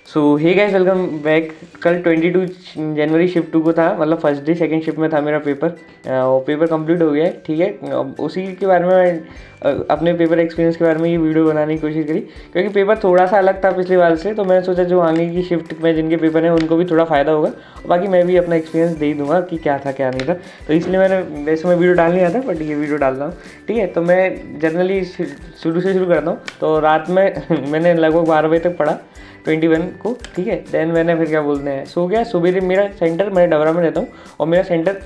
सो hey guys, welcome back. कल 22 जनवरी shift 2 को था, मतलब फर्स्ट डे सेकंड शिफ्ट में था मेरा पेपर। और पेपर कंप्लीट हो गया है, ठीक है। अब उसी के बारे में मैं अपने पेपर एक्सपीरियंस के बारे में ये वीडियो बनाने की कोशिश करी, क्योंकि पेपर थोड़ा सा अलग था पिछले बार से। तो मैंने सोचा जो आगे की शिफ्ट में जिनके पेपर हैं उनको भी थोड़ा फ़ायदा होगा, और बाकी मैं भी अपना एक्सपीरियंस दे ही दूंगा कि क्या था क्या नहीं था। तो इसलिए मैंने वैसे मैं वीडियो डाल नहीं आता, बट ये वीडियो डाल रहा हूँ, ठीक है। तो मैं जनरली शुरू से शुरू करता हूँ। तो रात में मैंने लगभग 12 बजे तक पढ़ा, 21 को, ठीक है। देन मैंने फिर क्या बोलते हैं, सो गया। सुबह मेरा सेंटर, मैं डबरा में रहता हूँ और मेरा सेंटर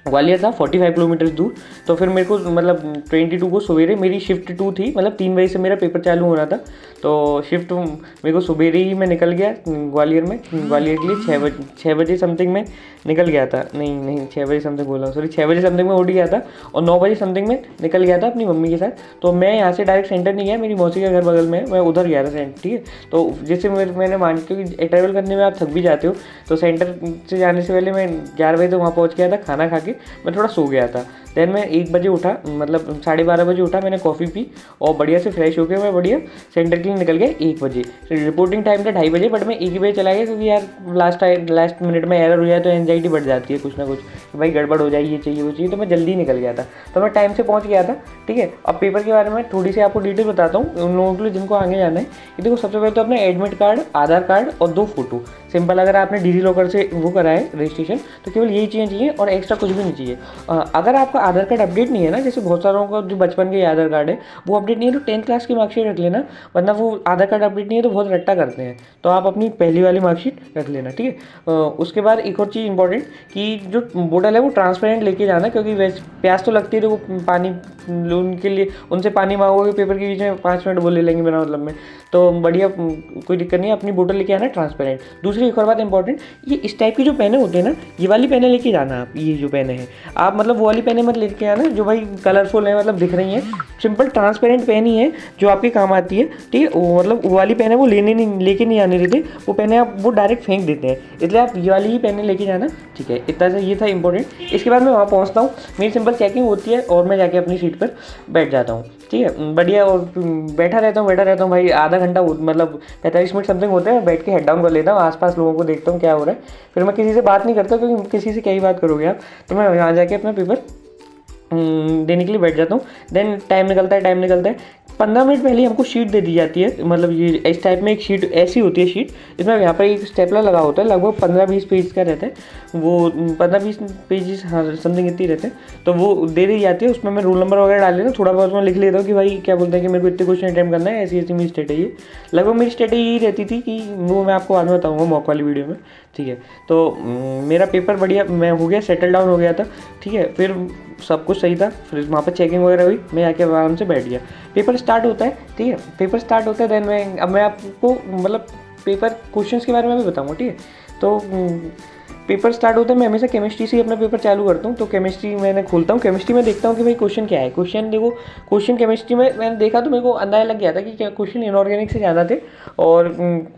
ग्वालियर था 45 किलोमीटर दूर। तो फिर मेरे को मतलब 22 को सवेरे मेरी शिफ्ट 2 थी, मतलब 3 बजे से मेरा पेपर चालू होना था। तो शिफ्ट मेरे को सवेरे ही मैं निकल गया ग्वालियर में, ग्वालियर के लिए 6 बजे समथिंग में निकल गया था। नहीं 6 बजे समथिंग बोल रहा हूँ, सॉरी 6 बजे समथिंग में उठ गया था और 9 बजे समथिंग में निकल गया था अपनी मम्मी के साथ। तो मैं यहाँ से डायरेक्ट सेंटर नहीं गया, मेरी मौसी का घर बगल में है, मैं उधर गया था सेंटर, ठीक है। तो जैसे मैंने मान के कि ट्रैवल करने में आप थक भी जाते हो, तो सेंटर से जाने से पहले मैं 11 बजे तो वहाँ पहुँच गया था। खाना खा के मैं थोड़ा सो गया था। देन मैं 1 बजे उठा, मतलब 12:30 बजे उठा, मैंने कॉफ़ी पी और बढ़िया से फ्रेश होकर मैं बढ़िया सेंटर के लिए निकल गया 1 बजे। रिपोर्टिंग टाइम था 2:30 बजे, बट मैं 1 ही बजे चला गया, क्योंकि यार लास्ट मिनट में एरर हो जाए तो एंजाइटी बढ़ जाती है कुछ ना कुछ, कि भाई गड़बड़ हो जाए, ये चाहिए वो चाहिए। तो मैं जल्दी निकल गया था, तो मैं टाइम से पहुँच गया था, ठीक है। अब पेपर के बारे में थोड़ी सी आपको डिटेल बताता हूँ उन लोगों के लिए जिनको आगे जाना है। ये देखो, सबसे पहले तो अपना एडमिट कार्ड, आधार कार्ड और 2 फोटो सिंपल। अगर आपने डिजी लॉकर से वो करा है रजिस्ट्रेशन, तो केवल यही चीज़ें चाहिए और एक्स्ट्रा कुछ भी नहीं चाहिए। अगर आपका आधार कार्ड अपडेट नहीं है ना, जैसे बहुत सारों का जो बचपन के आधार कार्ड है वो अपडेट नहीं है, तो 10th क्लास की मार्कशीट रख लेना, वरना वो आधार कार्ड अपडेट नहीं है तो बहुत रट्टा करते हैं। तो आप अपनी पहली वाली मार्कशीट रख लेना, ठीक है। उसके बाद एक और चीज़ इंपॉर्टेंट, कि जो बोतल है वो ट्रांसपेरेंट लेके जाना, क्योंकि वैसे प्यास तो लगती है, तो वो पानी उनके लिए उनसे पानी मांगोगे पेपर के बीच में 5 मिनट बोल ले लेंगे बिना मतलब में, तो बढ़िया, कोई दिक्कत नहीं है। अपनी बोतल लेके आना ट्रांसपेरेंट। दूसरी एक और बात इंपॉर्टेंट, ये इस टाइप की जो पेन होते हैं ना, ये वाली पेन लेके जाना आप। ये जो पेन है आप मतलब वो वाली पेन मत लेके आना जो भाई कलरफुल है, मतलब दिख रही है। सिंपल ट्रांसपेरेंट पेन ही है जो आपके काम आती है, ठीक है। वो मतलब वो वाली पेन है, वो लेके नहीं आने देते वो पेन है, आप वो डायरेक्ट फेंक देते हैं, इसलिए आप ये वाली ही पेन लेके जाना, ठीक है। इतना सा ये था इंपॉर्टेंट। इसके बाद मैं वहाँ पहुँचता हूँ, मेरी सिंपल चेकिंग होती है और मैं जाके अपनी सीट पर बैठ जाता हूँ, ठीक है। बढ़िया, और बैठा रहता हूँ भाई। आधा घंटा मतलब 45 मिनट समथिंग होते हैं। बैठ के हेड डाउन कर लेता हूँ, आसपास लोगों को देखता हूँ क्या हो रहा है। फिर मैं किसी से बात नहीं करता, क्योंकि किसी से क्या ही बात करोगे आप। तो मैं यहाँ जाके अपना पेपर देने के लिए बैठ जाता हूँ। देन टाइम निकलता है 15 मिनट पहले हमको शीट दे दी जाती है। मतलब ये इस टाइप में एक शीट ऐसी होती है शीट, इसमें यहाँ पर एक स्टेपलर लगा होता है, लगभग 15-20 पेज का रहता है वो, 15-20 पेजेस, हाँ समथिंग इतनी रहते हैं। तो वो दे दी जाती है, उसमें मैं रोल नंबर वगैरह डाल लेता हूँ, थोड़ा बहुत मैं लिख लेता हूँ कि भाई क्या बोलते हैं कि मेरे को इतने क्वेश्चन अटैम्प्ट करना है, ऐसी मेरी स्ट्रेटेजी है। लगभग मेरी स्ट्रेटेजी यही रहती थी, कि वो मैं आपको बाद में बताऊँगा मॉक वाली वीडियो में, ठीक है। तो मेरा पेपर बढ़िया मैं हो गया, सेटल डाउन हो गया था, ठीक है। फिर सब कुछ सही था, फिर वहाँ पर चेकिंग वगैरह हुई, मैं आके आराम से बैठ गया। पेपर स्टार्ट होता है, ठीक है। पेपर स्टार्ट होता है, देन अब मैं आपको मतलब पेपर क्वेश्चंस के बारे में भी बताऊँगा, ठीक है। तो पेपर स्टार्ट होता है, मैं हमेशा केमिस्ट्री से अपना पेपर चालू करता हूँ। तो केमिस्ट्री मैंने खोलता हूँ, केमिस्ट्री में देखता हूँ कि भाई क्वेश्चन क्या है। क्वेश्चन देखो, क्वेश्चन केमिस्ट्री में मैंने देखा तो मेरे को अंदाजा लग गया था कि क्या क्वेश्चन इनऑर्गेनिक से जाना थे, और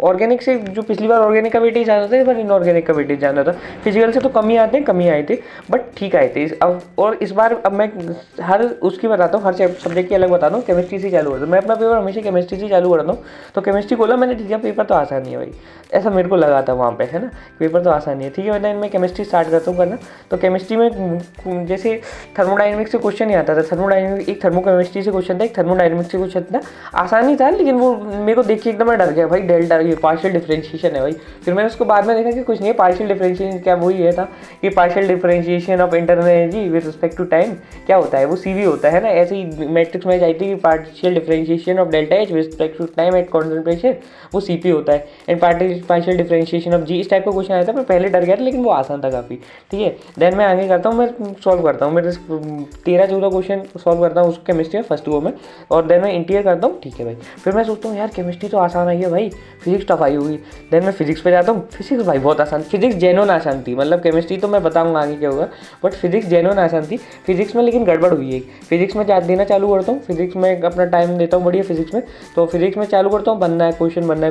ऑर्गेनिक से जो पिछली बार ऑर्गेनिक का वेटेज जाना था, इस बार इनऑर्गेनिक का वेटेज जाना था। फिजिकल से तो कम ही आए थे, बट ठीक आए थे। अब और इस बार अब मैं हर उसकी बताता हूँ, हर सब्जेक्ट की अलग बताता हूँ। केमिस्ट्री से चालू करता हूँ मैं अपना पेपर, हमेशा केमिस्ट्री से चालू करता हूँ। तो केमिस्ट्री खोला मैंने, ठीक है, पेपर तो आसान नहीं है भाई, ऐसा मेरे को लगा था वहाँ पे, है ना, पेपर तो आसान नहीं है, ठीक है। मैं केमिस्ट्री स्टार्ट करता हूँ करना। तो केमिस्ट्री में जैसे थर्मोडायनेमिक्स से क्वेश्चन नहीं आता था, थर्मोडायनेमिक्स एक थर्मोकेमिस्ट्री से क्वेश्चन था, एक थर्मोडायनेमिक्स से क्वेश्चन था। आसान ही था, लेकिन वो मेरे को देख के एकदम मैं डर गया, भाई डेल्टा, ये पार्शियल डिफरेंशिएशन है भाई। फिर मैंने उसको बाद में देखा कि कुछ नहीं है, पार्शियल डिफरेंशिएशन क्या वही है था कि partial differentiation of internal energy with respect to time क्या होता है, वो सीवी होता है ना। ऐसे ही मैट्रिक्स में आई थी कि partial differentiation of delta H with respect to time at constant pressure, वो सीपी होता है। And partial differentiation of G, इस टाइप का क्वेश्चन आया था। मैं पहले डर गया था, लेकिन वो आसान था काफ़ी, ठीक है। देन मैं आगे करता हूँ, मैं सॉल्व करता हूँ, मेरे 13-14 क्वेश्चन सॉल्व करता हूँ उस केमिस्ट्री में फर्स्ट वो में, और देन मैं इंटीरियर करता हूँ, ठीक है भाई। फिर मैं सोचता हूँ यार केमिस्ट्री तो आसान आई है भाई, फिजिक्स टफ आई होगी। देन मैं फिजिक्स पे जाता हूँ, फिजिक्स भाई बहुत आसान, फिजिक्स जेन्युइन आसान थी। मतलब केमिस्ट्री तो मैं बताऊँगा आगे क्या होगा, बट फिजिक्स जेन्युइन आसान थी। फिजिक्स में लेकिन गड़बड़ हुई है, फिजिक्स में देना चालू करता हूँ, फिजिक्स में अपना टाइम देता हूँ बढ़िया फिजिक्स में। तो फिजिक्स में चालू करता हूँ, बनना है क्वेश्चन, बनना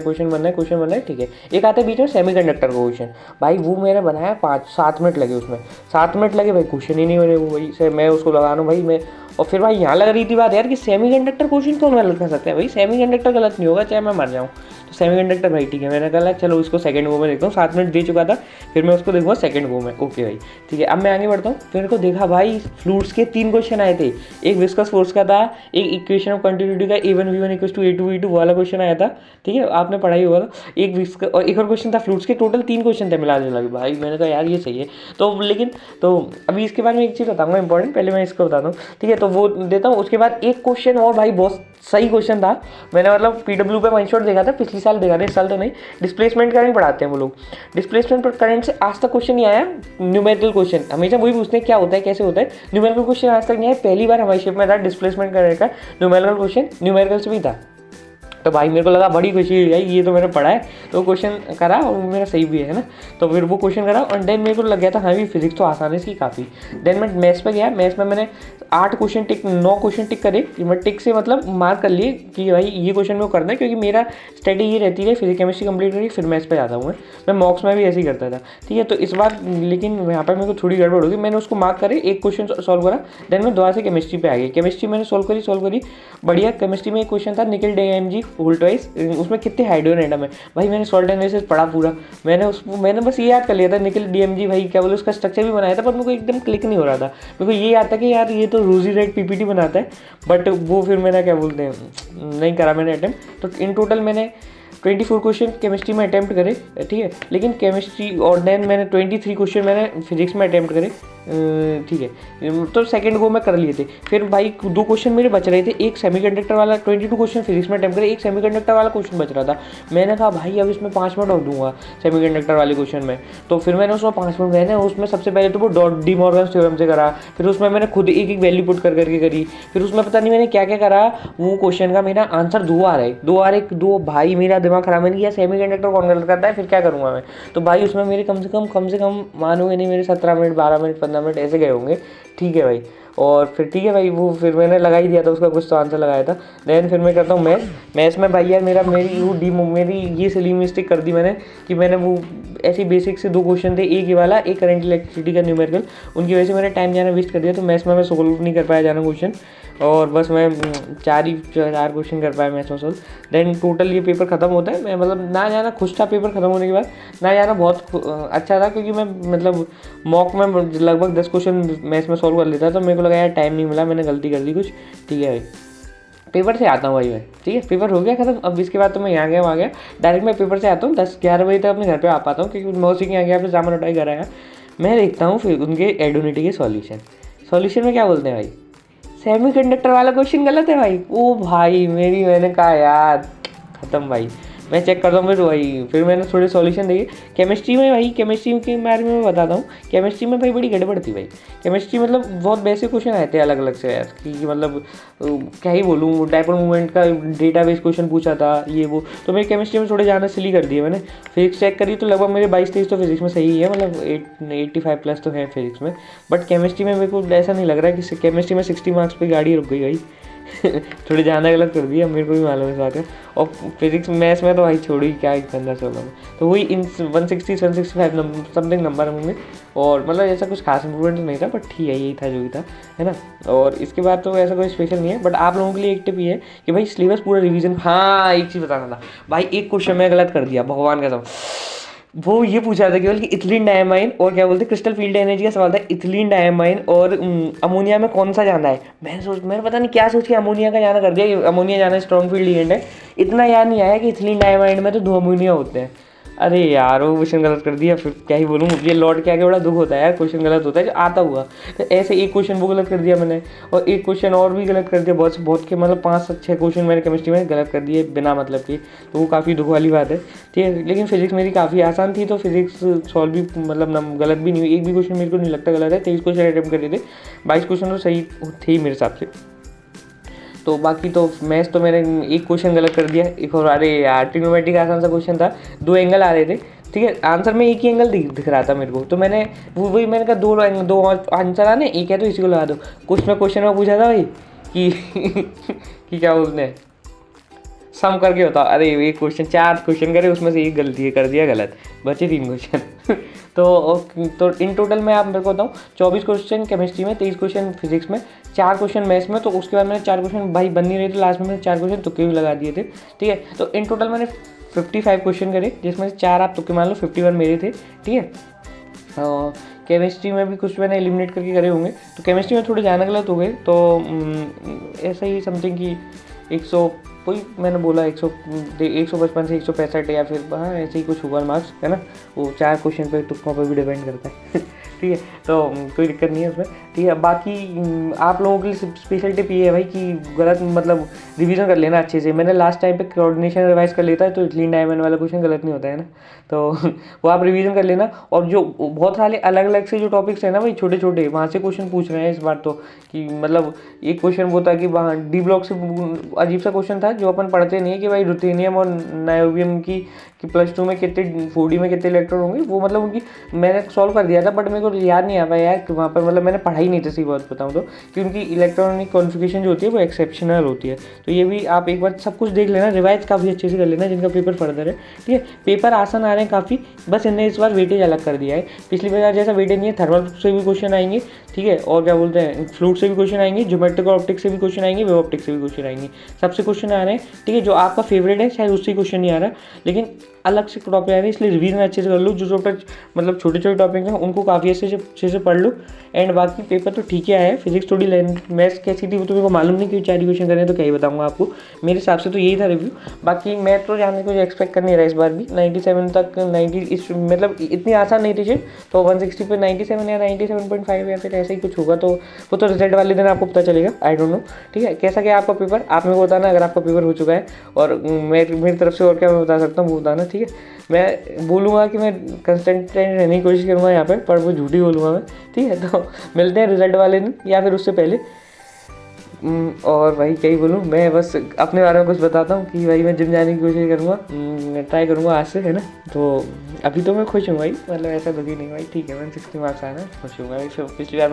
है, ठीक है। एक आता है बीच में सेमीकंडक्टर का क्वेश्चन, भाई वो मैंने बनाया 5-7 मिनट लगे उसमें, 7 मिनट लगे भाई, क्वेश्चन ही नहीं बने वो भाई से। मैं उसको लगा रहा हूँ भाई मैं, और फिर भाई यहाँ लग रही थी बात यार कि सेमीकंडक्टर क्वेश्चन कौन गलत कर सकते हैं भाई, सेमीकंडक्टर गलत नहीं होगा चाहे मैं मर जाऊँ। तो सेमीकंडक्टर भाई ठीक है, मैंने कहा चलो इसको सेकंड गो में देखता हूँ, 7 मिनट दे चुका था, फिर मैं उसको देखूँगा सेकंड गो में। ओके भाई ठीक है, अब मैं आगे बढ़ता हूँ। फिर को देखा भाई फ्लूइड्स के 3 क्वेश्चन आए थे, एक विस्कस फोर्स का था, एक इक्वेशन ऑफ कंटिन्यूटी का A1V1 = A2V2 वाला क्वेश्चन आया था, ठीक है, आपने पढ़ाई होगा। तो एक विस्कस और एक और क्वेश्चन था फ्लूइड्स के, टोटल 3 क्वेश्चन थे मिला जुला के भाई। मैंने कहा यार ये सही है। तो लेकिन तो अभी इसके बारे में एक चीज़ बताऊंगा इंपॉर्टेंट, पहले मैं इसको बताता हूँ, ठीक है। तो वो देता हूँ, उसके बाद एक क्वेश्चन और भाई बहुत सही क्वेश्चन था। मैंने मतलब PW पे वन शॉट देखा था, पिछले साल देखा था, इस साल तो नहीं। डिस्प्लेसमेंट करंट पढ़ाते हैं वो लोग, डिस्प्लेसमेंट पर करंट से आज तक क्वेश्चन नहीं आया। न्यूमेरिकल क्वेश्चन हमेशा वही पूछते हैं क्या होता है कैसे होता है, न्यूमेरिकल क्वेश्चन आज तक नहीं आया। पहली बार हमारी शिप में था डिस्प्लेसमेंट करंट का न्यूमेरिकल क्वेश्चन, न्यूमेरिकल से भी था। तो भाई मेरे को लगा बड़ी खुशी हुई भाई, ये तो मैंने पढ़ा है। तो क्वेश्चन करा और मेरा सही भी है ना। तो फिर वो क्वेश्चन करा और देन मेरे को लग गया था हाँ भी फिजिक्स तो आसान है इसकी काफ़ी। देन मैं मैथ्स पे गया, मैथ्स में मैंने 8 क्वेश्चन टिक 9 क्वेश्चन टिक करे। मैं टिक से मतलब मार्क कर लिए कि भाई ये क्वेश्चन में करना है, क्योंकि मेरा स्टडी ये रहती है फिजिक्स केमिस्ट्री कंप्लीट करी फिर मैथ्स पे जाता हूँ मैं मॉक्स में भी ऐसे ही करता था, ठीक है। तो इस बार लेकिन यहाँ पर मेरे को थोड़ी गड़बड़ होगी, मैंने उसको मार्क करे, एक क्वेश्चन सॉल्व करा। देन मैं दोबारा से केमिस्ट्री पे आ गई, केमिस्ट्री मैंने सॉल्व करी बढ़िया। केमिस्ट्री में एक क्वेश्चन था निकल DMG होल ट्वाइस, उसमें कितने हाइड्रोजन एटम है भाई। मैंने सॉल्ट एनालिसिस पढ़ा पूरा, मैंने बस ये याद कर लिया था निकल DMG भाई क्या बोले उसका स्ट्रक्चर भी बनाया था, पर मेरे को एकदम क्लिक नहीं हो रहा था। मेरे को ये याद था कि यार ये तो रोजी रेड PPT बनाता है, बट वो फिर मैंने क्या बोलते हैं नहीं करा मैंने अटेम्प्ट। तो इन टोटल मैंने 24 क्वेश्चन केमिस्ट्री में अटैम्प्ट करे, ठीक है। लेकिन केमिस्ट्री और देन मैंने 23 क्वेश्चन मैंने फिजिक्स में अटैम्प्ट करे, ठीक है। तो सेकंड गो में कर लिए थे। फिर भाई 2 क्वेश्चन मेरे बच रहे थे, एक सेमीकंडक्टर वाला 22 क्वेश्चन फिजिक्स में अटैम्प्ट करे, एक सेमीकंडक्टर वाला क्वेश्चन बच रहा था। मैंने कहा भाई अब इसमें 5 मिनट और दूंगा सेमीकंडक्टर वाले क्वेश्चन में। तो फिर मैंने उसमें 5 मिनट मैंने उसमें सबसे पहले तो वो डी मॉर्गन थ्योरम से करा, फिर उसमें मैंने खुद एक वैल्यू पुट करके करी, फिर उसमें पता नहीं मैंने क्या क्या करा। वो क्वेश्चन का मेरा आंसर 2 आ रहा है, 2 भाई मेरा दिमाग खराब। मैंने किया सेमीकंडक्टर कौन गलत करता है, फिर क्या करूँगा मैं। तो भाई उसमें मेरे कम से कम मानोगे नहीं, मेरे 17 मिनट 12 मिनट 15 मिनट ऐसे गए होंगे, ठीक है भाई। और फिर ठीक है भाई, वो फिर मैंने लगा ही दिया था उसका कुछ तो आंसर लगाया था। देन फिर मैं करता हूँ मैथ्स में भाई यार मेरी ये सिली मिस्टेक कर दी मैंने कि मैंने वो ऐसी बेसिक से 2 क्वेश्चन थे, एक ये वाला एक करंट इलेक्ट्रिसिटी का न्यूमेरिकल, उनकी वजह से मैंने टाइम जाना वेस्ट कर दिया। तो मैथ्स में मैं सोल्व नहीं कर पाया जाना क्वेश्चन, और बस मैं 4 क्वेश्चन कर पाया मैथ्स में सोल्व। देन टोटल ये पेपर ख़त्म होता है। मैं मतलब ना जाना खुश था पेपर ख़त्म होने के बाद, ना जाना बहुत अच्छा था, क्योंकि मैं मतलब मॉक में लगभग 10 क्वेश्चन मैथ्स में सॉल्व कर लेता। तो मेरे को लगा यार टाइम नहीं मिला, मैंने गलती कर दी कुछ, ठीक है भाई। पेपर से आता हूँ भाई मैं, ठीक है। पेपर हो गया खत्म, अब इसके बाद तो मैं यहाँ गया वहाँ गया, डायरेक्ट मैं पेपर से आता हूँ 10-11 बजे तक अपने घर पे आ पाता हूँ, क्योंकि मौसी के यहाँ गया, फिर सामान उठाई घर आया। मैं देखता हूँ फिर उनके एडोनिटी के सॉल्यूशन में क्या बोलते हैं भाई, सेमीकंडक्टर वाला क्वेश्चन गलत है भाई। ओ भाई मैंने कहा यार खत्म भाई। मैं चेक करता हूँ फिर मैंने थोड़े सॉल्यूशन देखे केमिस्ट्री में। भाई केमिस्ट्री के बारे में मैं बताता हूँ, केमिस्ट्री में भाई बड़ी गड़बड़ थी भाई। केमिस्ट्री मतलब बहुत बेसिक क्वेश्चन आए थे अलग अलग से यार, कि मतलब क्या ही बोलूँ, डायपोल मूवमेंट का डेटाबेस क्वेश्चन पूछा था ये वो। तो मेरी केमिस्ट्री में थोड़े ज़्यादा सिली कर दिए मैंने। फिजिक्स चेक करी तो लगभग मेरे 22-23 तो फिजिक्स में सही है, मतलब 85+ तो है फिजिक्स में। बट केमिस्ट्री में मेरे को ऐसा नहीं लग रहा है कि केमिस्ट्री में 60 मार्क्स पर गाड़ी रुक गई भाई। थोड़ी ज़्यादा गलत कर दिया, मेरे को भी मालूम है इस बात है। और फिजिक्स मैथ्स में तो भाई छोड़ी क्या गंदा चला। तो वही इन 160-165 समथिंग नंबर होंगे, और मतलब ऐसा कुछ खास इंप्रूवमेंट तो नहीं था, बट ठीक है यही था जो भी था, है ना। और इसके बाद तो ऐसा कोई स्पेशल नहीं है, बट आप लोगों के लिए एक टिप ये है कि भाई सिलेबस पूरा रिवीजन। हाँ एक चीज़ बताना था भाई, एक क्वेश्चन मैं गलत कर दिया भगवान का सब। वो ये पूछा था केवल कि इथिलीन डायमाइन और क्या बोलते क्रिस्टल फील्ड एनर्जी का सवाल था, इथिलीन डायमाइन और अमोनिया में कौन सा जाना है। मैंने पता नहीं क्या सोच के अमोनिया का जाना कर दिया, अमोनिया जाना स्ट्रॉन्ग फील्ड एजेंट है। इतना याद नहीं आया कि इथिलीन डायमाइन में तो 2 अमोनिया होते हैं। अरे यार वो क्वेश्चन गलत कर दिया, फिर क्या ही बोलूँ, मुझे लौट के आके बड़ा दुख होता है यार, क्वेश्चन गलत होता है जो आता हुआ। तो ऐसे एक क्वेश्चन वो गलत कर दिया मैंने, और एक क्वेश्चन और भी गलत कर दिया, बहुत के मतलब 5-6 क्वेश्चन मैंने केमिस्ट्री में गलत कर दिए बिना मतलब के। तो वो काफ़ी दुख वाली बात है, ठीक है। लेकिन फिजिक्स मेरी काफ़ी आसान थी, तो फिजिक्स सॉल्व भी मतलब गलत भी नहीं हुई, एक भी क्वेश्चन मेरे को नहीं लगता गलत है। 23 क्वेश्चन अटैम्प्ट कर रहे थे, 22 क्वेश्चन तो सही थे मेरे हिसाब से। तो बाकी तो मैथ्स तो मैंने एक क्वेश्चन गलत कर दिया, एक और। अरे यार ट्रिग्नोमेट्री का आसान सा क्वेश्चन था, 2 एंगल आ रहे थे, ठीक है। आंसर में एक ही एंगल दिख रहा था मेरे को, तो मैंने मैंने कहा 2 आंसर आने, एक है तो इसी को लगा दो। कुछ में क्वेश्चन में पूछा था भाई कि कि क्या बोलते हैं सम करके बताओ। अरे एक क्वेश्चन 4 क्वेश्चन करे, उसमें से एक गलती कर दिया गलत, बचे 3 क्वेश्चन। तो इन टोटल मैं आप मेरे को बताऊँ 24 क्वेश्चन केमिस्ट्री में, 23 क्वेश्चन फिजिक्स में, 4 क्वेश्चन मैथ्स में। तो उसके बाद मैंने 4 क्वेश्चन भाई बन नहीं रहे थे, लास्ट में मैंने 4 क्वेश्चन तुक्के भी लगा दिए थे, ठीक है। तो इन टोटल मैंने 55 क्वेश्चन करे, जिसमें से 4 आप तुक्के मान लो, 51 मेरे थे, ठीक है। केमिस्ट्री में भी कुछ मैंने एलिमिनेट करके करे होंगे, तो केमिस्ट्री में थोड़े ज़्यादा गलत हो गए, तो ऐसा ही समथिंग कि 100 कोई मैंने बोला 155 से 165 या फिर हाँ ऐसे ही कुछ हुआ मार्क्स, है ना। वो 4 क्वेश्चन पे तुक्कों पे भी डिपेंड करता है ठीक है, तो कोई दिक्कत नहीं है उसमें, ठीक है। बाकी आप लोगों के लिए स्पेशल टिप ये है भाई कि गलत मतलब रिवीजन कर लेना अच्छे से। मैंने लास्ट टाइम पे कोऑर्डिनेशन रिवाइज कर लेता है, तो इटली डायमंड वाला क्वेश्चन गलत नहीं होता है ना, तो वो आप रिवीजन कर लेना। और जो बहुत सारे अलग अलग से जो टॉपिक्स है ना भाई, छोटे छोटे, वहाँ से क्वेश्चन पूछ रहे हैं इस बार तो, कि मतलब एक क्वेश्चन वो था कि वहाँ डी ब्लॉक से अजीब सा क्वेश्चन था जो अपन पढ़ते नहीं है, कि भाई रुथेनियम और नायोबियम की कि +2 में कितने 4D में कितने इलेक्ट्रॉन होंगे, वो मतलब उनकी मैंने सॉल्व कर दिया था, बट मेरे को याद नहीं आ पाया यार कि वहाँ पर मतलब मैंने पढ़ाई नहीं थी, सही बात बताऊँ तो, कि उनकी इलेक्ट्रॉनिक कॉन्फ़िगरेशन जो होती है वो एक्सेप्शनल होती है। तो ये भी आप एक बार सब कुछ देख लेना, रिवाइज काफ़ी अच्छे से कर लेना जिनका पेपर फर्दर है, ठीक है। पेपर आसान आ रहे हैं काफ़ी, बस इन्हें इस बार वेटेज अलग कर दिया है, पिछली बार जैसा वेटेज नहीं है। थर्मल से भी क्वेश्चन आएंगे, ठीक है, और क्या बोलते हैं फ्लूइड से भी क्वेश्चन आएंगे, ज्योमेट्रिक और ऑप्टिक्स से भी क्वेश्चन आएंगे, वेव ऑप्टिक्स से भी क्वेश्चन आएंगे, सबसे क्वेश्चन आ रहे हैं, ठीक है। जो आपका फेवरेट है शायद उससे क्वेश्चन नहीं आ रहा, लेकिन अलग से टॉपिक आ रहे हैं, इसलिए रिवीजन अच्छे से कर लो। जो टॉपिक मतलब छोटे छोटे टॉपिक हैं उनको काफ़ी अच्छे से पढ़ लो। एंड बाकी पेपर तो ठीक ही आया है। फिजिक्स थोड़ी मैथ्स कैसी थी वो तो मेरे को मालूम नहीं, क्योंकि 4 क्वेश्चन करें तो क्या ही बताऊंगा आपको। मेरे हिसाब से तो यही था रिव्यू। बाकी मैथ तो जाने को एक्सपेक्ट कर नहीं रहा इस बार भी, 97 तक 90 इस मतलब इतनी आसान नहीं थी शिट, तो 160 पे 97 या 97.5 या फिर ऐसा ही कुछ होगा, तो वो तो रिजल्ट वाले दिन आपको पता चलेगा, आई डोंट नो, ठीक है। कैसा क्या आपका पेपर, आप मेरे को बताना अगर आपका पेपर हो चुका है, और मेरी तरफ से और क्या मैं बता सकता हूँ वो बताना, ठीक है। मैं बोलूँगा कि मैं कंसिस्टेंट रहने की कोशिश करूँगा यहाँ पर वो झूठी बोलूँगा मैं, ठीक है। तो मिलते हैं रिजल्ट वाले दिन या फिर उससे पहले। और भाई क्या ही बोलूँ, मैं बस अपने बारे में कुछ बताता हूँ कि भाई मैं जिम जाने की कोशिश करूँगा, ट्राई करूँगा आज से, है ना। तो अभी तो मैं खुश हूँ भाई, मतलब ऐसा दुखी नहीं भाई, ठीक है। 160 मार्क्स आना खुश हूँ भाई, पिछली बार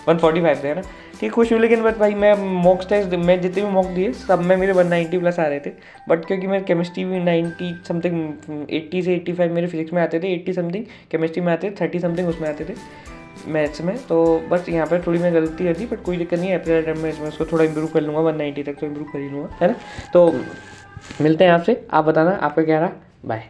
145 थे, है ना, ठीक खुश हूँ। लेकिन बट भाई मैं मॉक टेस्ट मैं जितने भी मॉक दिए सब में मेरे 190+ आ रहे थे, बट क्योंकि मेरे केमिस्ट्री में 90 समथिंग 80 से 85 मेरे फिजिक्स में आते थे, 80 समथिंग केमिस्ट्री में आते थे, 30 समथिंग उसमें आते थे मैथ्स में, तो बस यहाँ पर थोड़ी मैं गलती कर दी, बट कोई दिक्कत नहीं है। अप्रैल टाइम में इसमें उसको थोड़ा इंप्रूव कर लूँगा, 190 तक तो इंप्रूव कर ही लूँगा, है ना। तो मिलते हैं आपसे, आप बताना आपका क्या रहा, बाय।